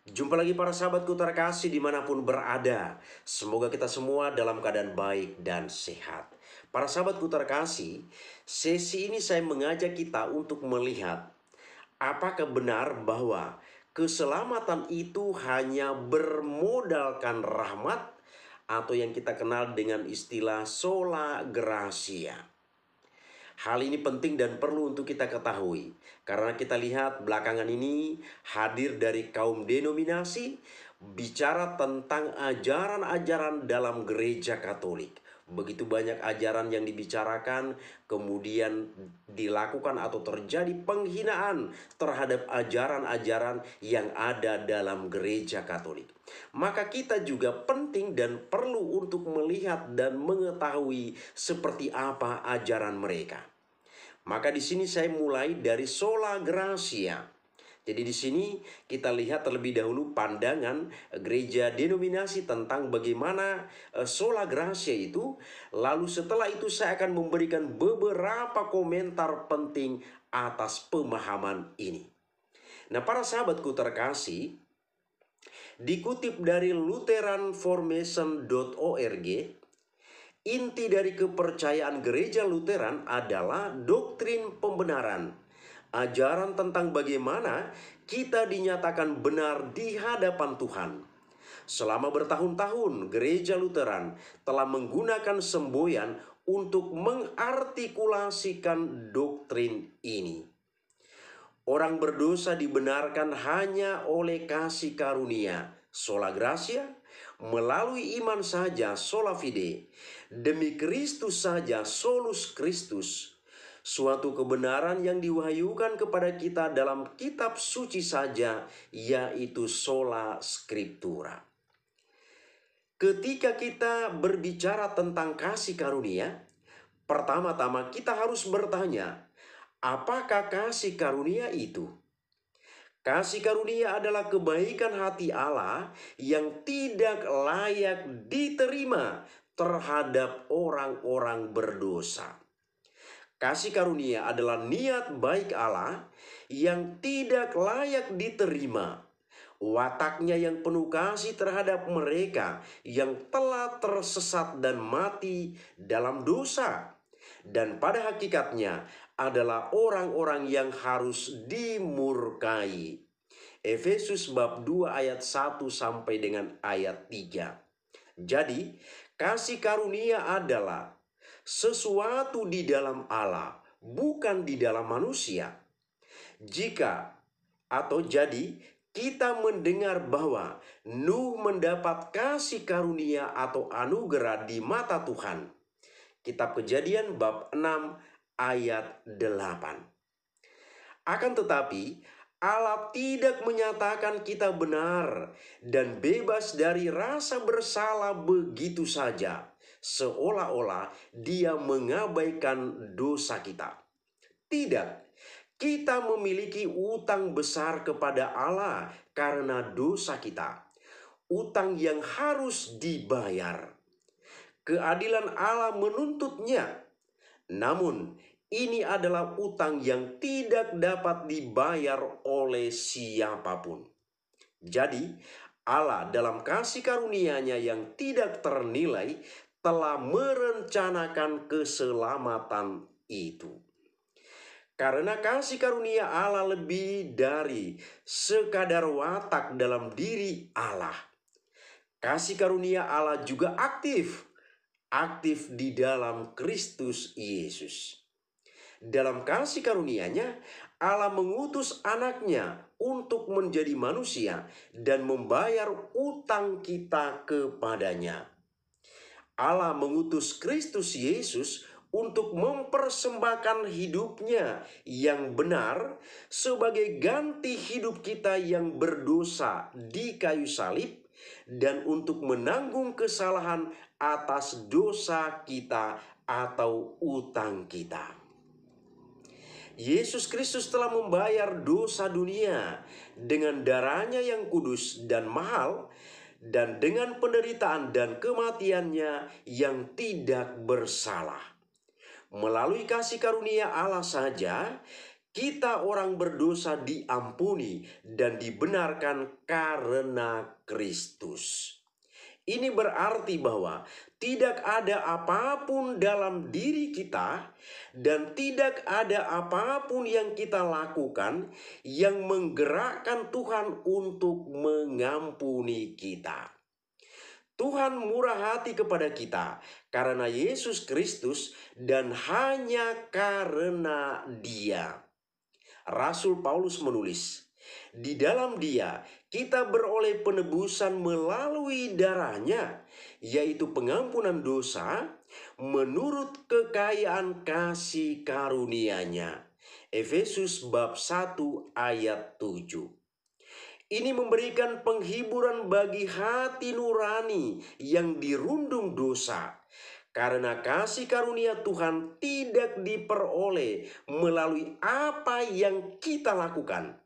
Jumpa lagi para sahabatku terkasih dimanapun berada. Semoga kita semua dalam keadaan baik dan sehat. Para sahabatku terkasih, sesi ini saya mengajak kita untuk melihat apakah benar bahwa keselamatan itu hanya bermodalkan rahmat atau yang kita kenal dengan istilah sola gratia. Hal ini penting dan perlu untuk kita ketahui, karena kita lihat belakangan ini hadir dari kaum denominasi bicara tentang ajaran-ajaran dalam gereja Katolik. Begitu banyak ajaran yang dibicarakan, kemudian dilakukan atau terjadi penghinaan terhadap ajaran-ajaran yang ada dalam gereja Katolik. Maka kita juga penting dan perlu untuk melihat dan mengetahui seperti apa ajaran mereka. Maka di sini saya mulai dari sola gratia. Jadi di sini kita lihat terlebih dahulu pandangan gereja denominasi tentang bagaimana sola gratia itu. Lalu setelah itu saya akan memberikan beberapa komentar penting atas pemahaman ini. Nah, para sahabatku terkasih, dikutip dari lutheranformation.org, inti dari kepercayaan gereja Lutheran adalah doktrin pembenaran. Ajaran tentang bagaimana kita dinyatakan benar di hadapan Tuhan. Selama bertahun-tahun, gereja Lutheran telah menggunakan semboyan untuk mengartikulasikan doktrin ini. Orang berdosa dibenarkan hanya oleh kasih karunia, sola gratia, melalui iman saja, sola fide, demi Kristus saja, solus Christus. Suatu kebenaran yang diwahyukan kepada kita dalam kitab suci saja, yaitu sola scriptura. Ketika kita berbicara tentang kasih karunia, pertama-tama kita harus bertanya, apakah kasih karunia itu? Kasih karunia adalah kebaikan hati Allah yang tidak layak diterima terhadap orang-orang berdosa. Kasih karunia adalah niat baik Allah yang tidak layak diterima. Wataknya yang penuh kasih terhadap mereka yang telah tersesat dan mati dalam dosa. Dan pada hakikatnya adalah orang-orang yang harus dimurkai. Efesus bab 2 ayat 1 sampai dengan ayat 3. Jadi, kasih karunia adalah sesuatu di dalam Allah, bukan di dalam manusia. Jadi kita mendengar bahwa Nuh mendapat kasih karunia atau anugerah di mata Tuhan. Kitab Kejadian bab 6 ayat 8. Akan tetapi Allah tidak menyatakan kita benar dan bebas dari rasa bersalah begitu saja, seolah-olah Dia mengabaikan dosa kita. Tidak, kita memiliki utang besar kepada Allah karena dosa kita, utang yang harus dibayar. Keadilan Allah menuntutnya. Namun, ini adalah utang yang tidak dapat dibayar oleh siapapun. Jadi, Allah dalam kasih karunia-Nya yang tidak ternilai telah merencanakan keselamatan itu. Karena kasih karunia Allah lebih dari sekadar watak dalam diri Allah. Kasih karunia Allah juga aktif di dalam Kristus Yesus. Dalam kasih karunia-Nya, Allah mengutus anaknya untuk menjadi manusia dan membayar utang kita kepadanya. Allah mengutus Kristus Yesus untuk mempersembahkan hidupnya yang benar sebagai ganti hidup kita yang berdosa di kayu salib dan untuk menanggung kesalahan atas dosa kita atau utang kita. Yesus Kristus telah membayar dosa dunia dengan darah-Nya yang kudus dan mahal, dan dengan penderitaan dan kematian-Nya yang tidak bersalah. Melalui kasih karunia Allah saja, Kita orang berdosa diampuni dan dibenarkan karena Kristus. Ini berarti bahwa tidak ada apapun dalam diri kita dan tidak ada apapun yang kita lakukan yang menggerakkan Tuhan untuk mengampuni kita. Tuhan murah hati kepada kita karena Yesus Kristus dan hanya karena Dia. Rasul Paulus menulis, di dalam Dia kita beroleh penebusan melalui darahnya, yaitu pengampunan dosa menurut kekayaan kasih karunia-Nya. Efesus bab 1 ayat 7. Ini memberikan penghiburan bagi hati nurani yang dirundung dosa. Karena kasih karunia Tuhan tidak diperoleh melalui apa yang kita lakukan,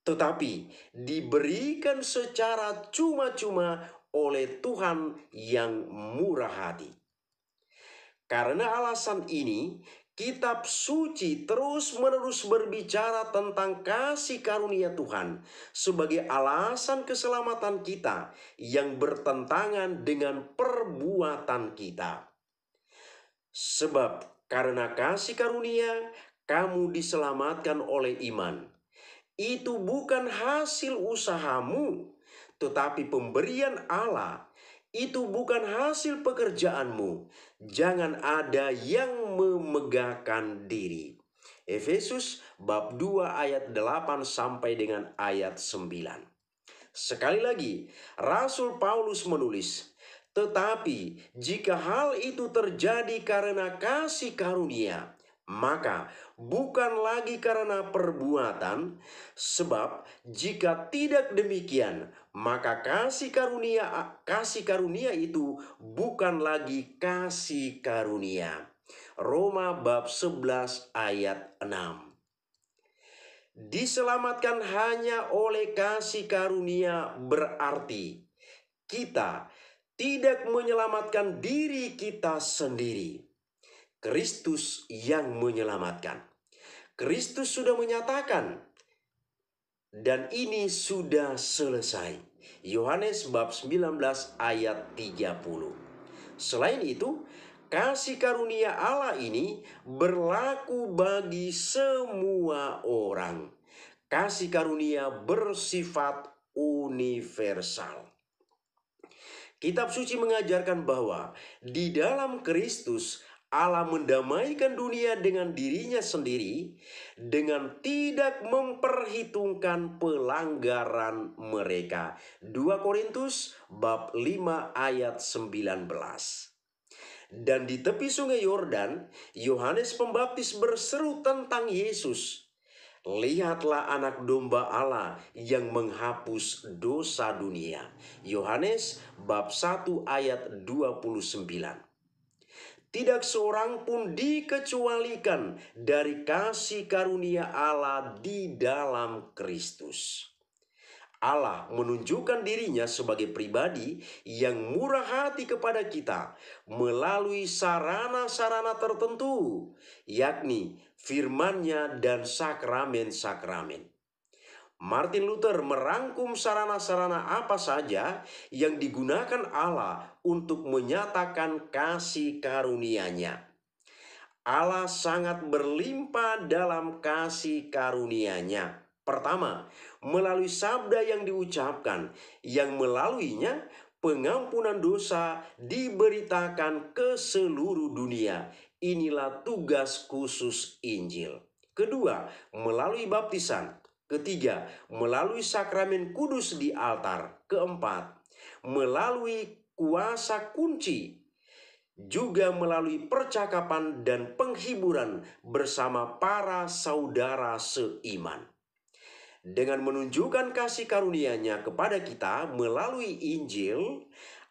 tetapi diberikan secara cuma-cuma oleh Tuhan yang murah hati. Karena alasan ini, Kitab Suci terus-menerus berbicara tentang kasih karunia Tuhan sebagai alasan keselamatan kita yang bertentangan dengan perbuatan kita. Sebab karena kasih karunia, kamu diselamatkan oleh iman. Itu bukan hasil usahamu, tetapi pemberian Allah. Itu bukan hasil pekerjaanmu. Jangan ada yang memegahkan diri. Efesus bab 2 ayat 8 sampai dengan ayat 9. Sekali lagi, Rasul Paulus menulis, tetapi jika hal itu terjadi karena kasih karunia, maka bukan lagi karena perbuatan, sebab jika tidak demikian, maka kasih karunia itu bukan lagi kasih karunia. Roma bab 11 ayat 6. Diselamatkan hanya oleh kasih karunia berarti kita tidak menyelamatkan diri kita sendiri. Kristus yang menyelamatkan. Kristus sudah menyatakan, dan ini sudah selesai. Yohanes bab 19 ayat 30. Selain itu, kasih karunia Allah ini berlaku bagi semua orang. Kasih karunia bersifat universal. Kitab suci mengajarkan bahwa di dalam Kristus Allah mendamaikan dunia dengan dirinya sendiri dengan tidak memperhitungkan pelanggaran mereka. 2 Korintus bab 5 ayat 19. Dan di tepi sungai Yordan, Yohanes Pembaptis berseru tentang Yesus. Lihatlah anak domba Allah yang menghapus dosa dunia. Yohanes bab 1 ayat 29. Tidak seorang pun dikecualikan dari kasih karunia Allah di dalam Kristus. Allah menunjukkan dirinya sebagai pribadi yang murah hati kepada kita melalui sarana-sarana tertentu, yakni firman-Nya dan sakramen-sakramen. Martin Luther merangkum sarana-sarana apa saja yang digunakan Allah untuk menyatakan kasih karunia-Nya. Allah sangat berlimpah dalam kasih karunia-Nya. Pertama, melalui sabda yang diucapkan, yang melaluinya pengampunan dosa diberitakan ke seluruh dunia. Inilah tugas khusus Injil. Kedua, melalui baptisan. Ketiga, melalui sakramen kudus di altar. Keempat, melalui kuasa kunci. Juga melalui percakapan dan penghiburan bersama para saudara seiman. Dengan menunjukkan kasih karunia-Nya kepada kita melalui Injil,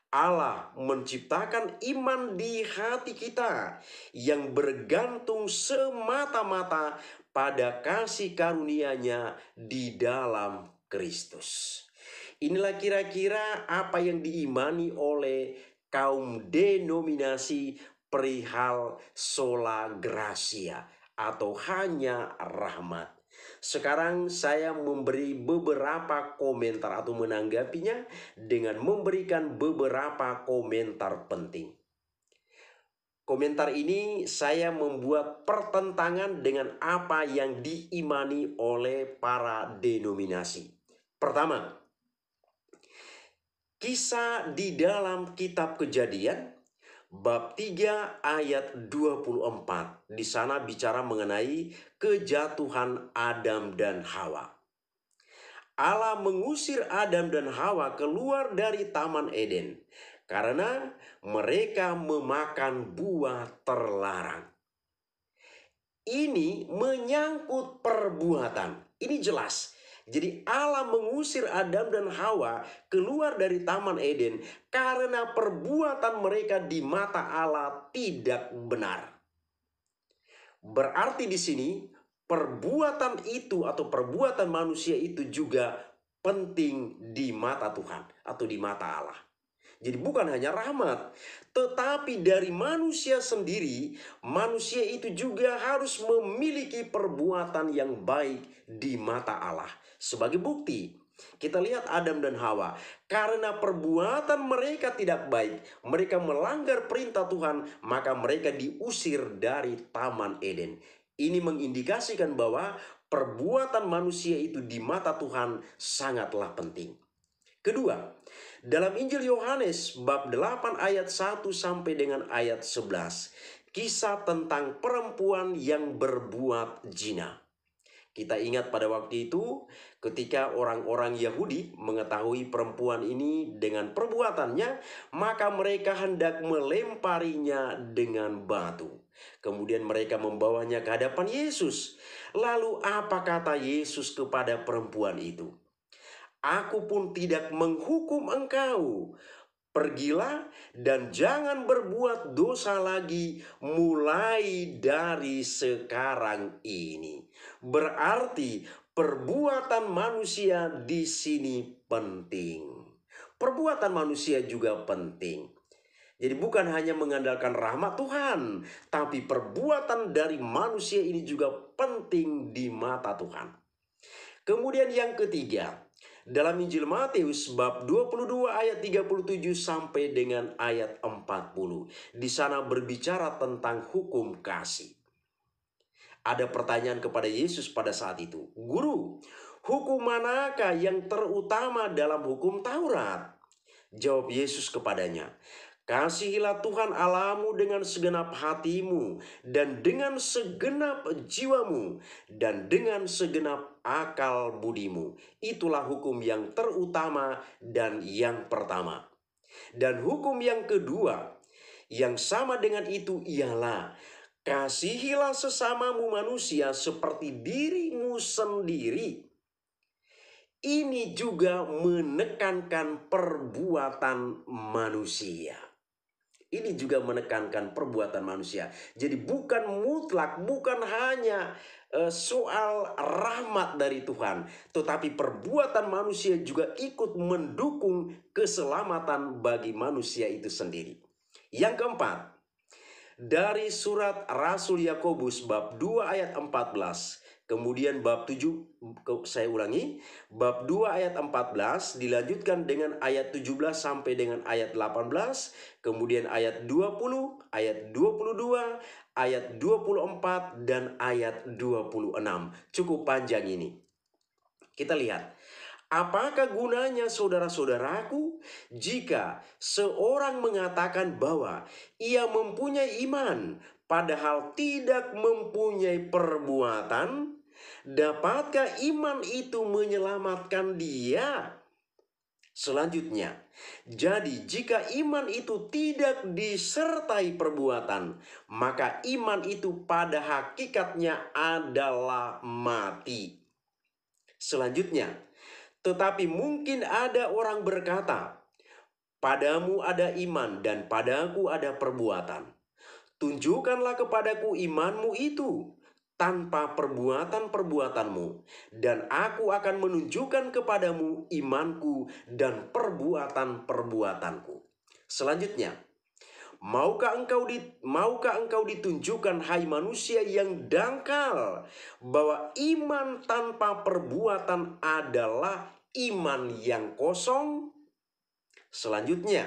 Allah menciptakan iman di hati kita yang bergantung semata-mata pada kasih karunia-Nya di dalam Kristus. Inilah kira-kira apa yang diimani oleh kaum denominasi perihal sola gratia atau hanya rahmat? Sekarang saya memberi beberapa komentar atau menanggapinya dengan memberikan beberapa komentar penting. Komentar ini saya membuat pertentangan dengan apa yang diimani oleh para denominasi. Pertama, kisah di dalam kitab Kejadian bab 3 ayat 24. Di sana bicara mengenai kejatuhan Adam dan Hawa. Allah mengusir Adam dan Hawa keluar dari Taman Eden karena mereka memakan buah terlarang. Ini menyangkut perbuatan. Ini jelas. Jadi Allah mengusir Adam dan Hawa keluar dari Taman Eden karena perbuatan mereka di mata Allah tidak benar. Berarti di sini perbuatan itu atau perbuatan manusia itu juga penting di mata Tuhan atau di mata Allah. Jadi bukan hanya rahmat, tetapi dari manusia sendiri, manusia itu juga harus memiliki perbuatan yang baik di mata Allah. Sebagai bukti, kita lihat Adam dan Hawa. Karena perbuatan mereka tidak baik, mereka melanggar perintah Tuhan, maka mereka diusir dari Taman Eden. Ini mengindikasikan bahwa perbuatan manusia itu di mata Tuhan sangatlah penting. Kedua, dalam Injil Yohanes bab 8 ayat 1 sampai dengan ayat 11, kisah tentang perempuan yang berbuat zina. Kita ingat pada waktu itu ketika orang-orang Yahudi mengetahui perempuan ini dengan perbuatannya, maka mereka hendak melemparinya dengan batu. Kemudian mereka membawanya ke hadapan Yesus. Lalu apa kata Yesus kepada perempuan itu? Aku pun tidak menghukum engkau. Pergilah dan jangan berbuat dosa lagi mulai dari sekarang ini. Berarti perbuatan manusia di sini penting. Perbuatan manusia juga penting. Jadi bukan hanya mengandalkan rahmat Tuhan, tapi perbuatan dari manusia ini juga penting di mata Tuhan. Kemudian yang ketiga, dalam Injil Matius bab 22 ayat 37 sampai dengan ayat 40. Di sana berbicara tentang hukum kasih. Ada pertanyaan kepada Yesus pada saat itu. Guru, hukum manakah yang terutama dalam hukum Taurat? Jawab Yesus kepadanya, kasihilah Tuhan Allahmu dengan segenap hatimu dan dengan segenap jiwamu dan dengan segenap akal budimu. Itulah hukum yang terutama dan yang pertama. Dan hukum yang kedua yang sama dengan itu ialah kasihilah sesamamu manusia seperti dirimu sendiri. Ini juga menekankan perbuatan manusia. Ini juga menekankan perbuatan manusia. Jadi bukan mutlak, bukan hanya soal rahmat dari Tuhan, tetapi perbuatan manusia juga ikut mendukung keselamatan bagi manusia itu sendiri. Yang keempat, dari surat Rasul Yakobus bab 2 ayat 14. Kemudian bab 7, saya ulangi, bab 2 ayat 14 dilanjutkan dengan ayat 17 sampai dengan ayat 18, kemudian ayat 20, ayat 22, ayat 24, dan ayat 26. Cukup panjang ini. Kita lihat. Apakah gunanya saudara-saudaraku jika seorang mengatakan bahwa ia mempunyai iman padahal tidak mempunyai perbuatan? Dapatkah iman itu menyelamatkan dia? Selanjutnya, jadi jika iman itu tidak disertai perbuatan, maka iman itu pada hakikatnya adalah mati. Selanjutnya, tetapi mungkin ada orang berkata, padamu ada iman dan padaku ada perbuatan. Tunjukkanlah kepadaku imanmu itu tanpa perbuatan-perbuatanmu, dan aku akan menunjukkan kepadamu imanku dan perbuatan-perbuatanku. Selanjutnya, Maukah engkau ditunjukkan, hai manusia yang dangkal, bahwa iman tanpa perbuatan adalah iman yang kosong? Selanjutnya,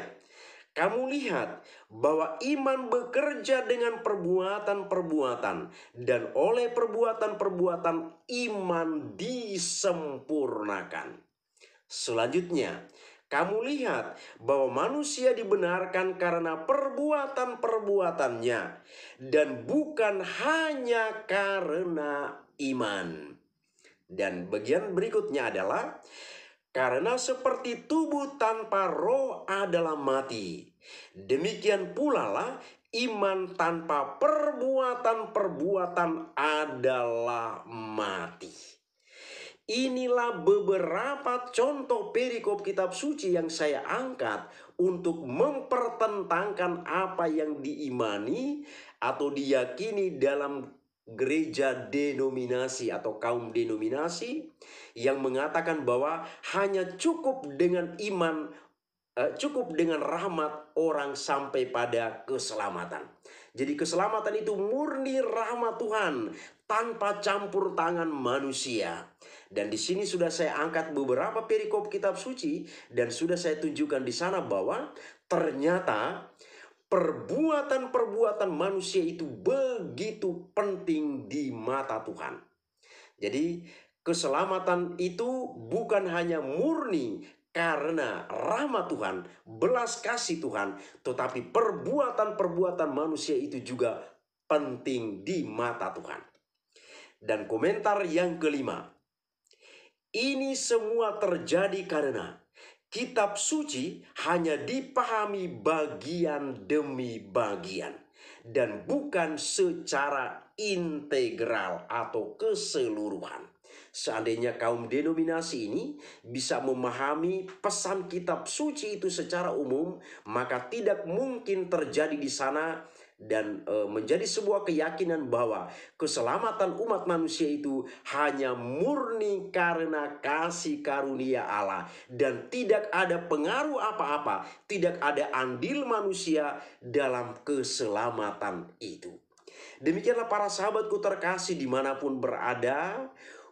kamu lihat bahwa iman bekerja dengan perbuatan-perbuatan, dan oleh perbuatan-perbuatan iman disempurnakan. Selanjutnya, kamu lihat bahwa manusia dibenarkan karena perbuatan-perbuatannya dan bukan hanya karena iman. Dan bagian berikutnya adalah karena seperti tubuh tanpa roh adalah mati, demikian pula lah iman tanpa perbuatan-perbuatan adalah mati. Inilah beberapa contoh perikop kitab suci yang saya angkat untuk mempertentangkan apa yang diimani atau diyakini dalam gereja denominasi atau kaum denominasi yang mengatakan bahwa hanya cukup dengan iman, cukup dengan rahmat orang sampai pada keselamatan. Jadi keselamatan itu murni rahmat Tuhan tanpa campur tangan manusia. Dan di sini sudah saya angkat beberapa perikop kitab suci dan sudah saya tunjukkan di sana bahwa ternyata perbuatan-perbuatan manusia itu begitu penting di mata Tuhan. Jadi keselamatan itu bukan hanya murni karena rahmat Tuhan, belas kasih Tuhan, tetapi perbuatan-perbuatan manusia itu juga penting di mata Tuhan. Dan komentar yang kelima, ini semua terjadi karena kitab suci hanya dipahami bagian demi bagian dan bukan secara integral atau keseluruhan. Seandainya kaum denominasi ini bisa memahami pesan kitab suci itu secara umum, maka tidak mungkin terjadi di sana dan menjadi sebuah keyakinan bahwa keselamatan umat manusia itu hanya murni karena kasih karunia Allah dan tidak ada pengaruh apa-apa, tidak ada andil manusia dalam keselamatan itu. Demikianlah para sahabatku terkasih dimanapun berada,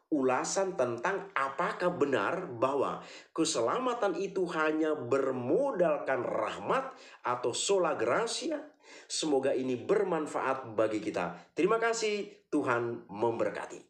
ulasan tentang apakah benar bahwa keselamatan itu hanya bermodalkan rahmat atau sola gratia. Semoga ini bermanfaat bagi kita. Terima kasih, Tuhan memberkati.